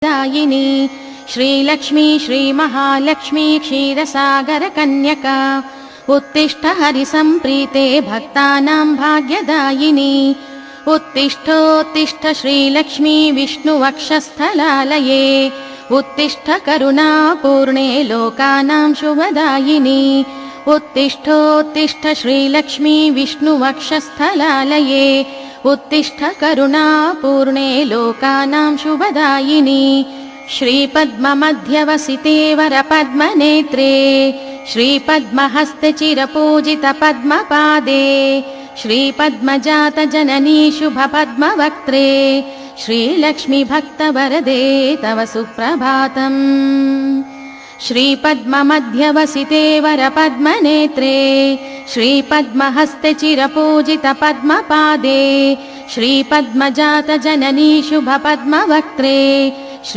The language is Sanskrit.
दायिनी श्रीलक्ष्मी श्रीमहालक्ष्मी क्षीरसागरकन्यका उत्तिष्ठ हरिसम्प्रीते भक्तानां भाग्यदायिनी उत्तिष्ठोत्तिष्ठ श्रीलक्ष्मी विष्णुवक्षस्थलालये उत्तिष्ठ करुणापूर्णे लोकानां शुभदायिनी उत्तिष्ठोत्तिष्ठ श्रीलक्ष्मी विष्णुवक्षस्थलालये उत्तिष्ठ करुणापूर्णे लोकानां शुभदायिनी श्रीपद्ममध्यवसिते वरपद्मनेत्रे श्रीपद्महस्ते चिरपूजितपद्मपादे श्रीपद्मजातजननी शुभपद्मवक्त्रे श्रीलक्ष्मी भक्तवरदे तव सुप्रभातम् श्रीपद्ममध्यवसिते वरपद्मनेत्रे श्रीपद्महस्ते चिरपूजितपद्मपादे श्रीपद्मजातजननी शुभपद्मवक्त्रे